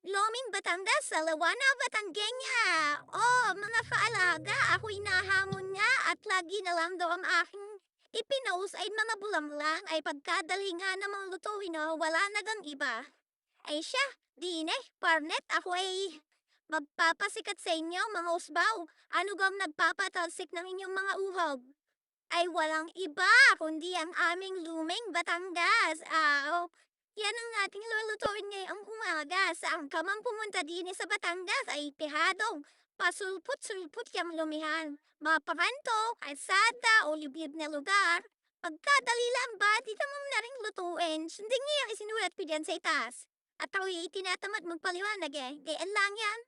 Loming Batangas, Salawana, Batanggenya. Oh, mga kaalaga, ako'y nahamon nga at lagi na lang daw ang aking ipinaus ay mga bulamlang ay pagkadali nga ng mga lutuin no, wala na gang iba. Ay siya, dine, parnet, ako ay magpapasikat sa inyo, mga usbaw. Ano gang nagpapatalsik ng inyong mga uhog? Ay walang iba kundi ang aming luming Batangas. Oh, yan ang ating lulutuin ngayong umaga. Saan ka man pumunta din sa Batangas ay pihadong pasulput-sulput yung lumihan. Mapakanto, kalsada o liblib na lugar. Pagkadali lang ba, dito mo na rin lutuin. Sundin niya yung isinulat ko dyan sa itaas. At ako'y tinatamad magpaliwanag eh. Gayaan lang yan.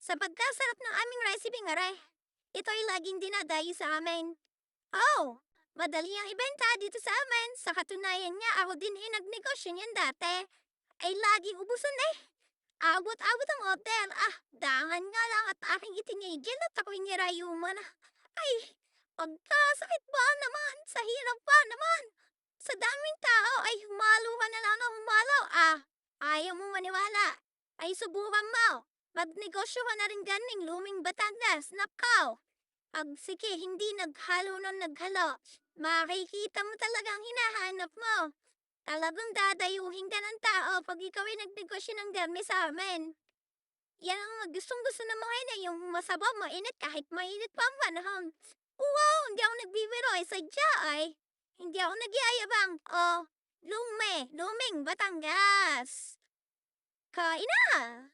Sa pagkasarap ng aming recipe nga re, ito'y laging dinadayo sa amin. Oh, madali ang ibenta dito sa amin. Sa katunayan niya, ako din nagnegosyo niyan dati. Ay laging ubusan eh. Abot-abot ang order. Dangan nga lang at aking itinigil at ako'y nirayuman. Ay, pagkasakit ba naman? Sa hirap ba naman? Sa daming tao ay humalo ka na lang ng humalo. Ayaw mo maniwala. Ay subukan mo. Magnegosyo ka na rin ganing luming Batangas. Nakaw. Sige, hindi naghalo ng naghalo. Makikita mo talagang hinahanap mo. Talagang dadayuhin ka ng tao pag ikaw ay nagnegosyo ng garmi sa amin. Yan ang gustong gusto ng mga ina, yung masabaw, mainit kahit mainit pa ang panahon. Wow, hindi ako nagbibiro ay sadya ay. Hindi ako nagyayabang. Oh, luming Batangas. Kain na!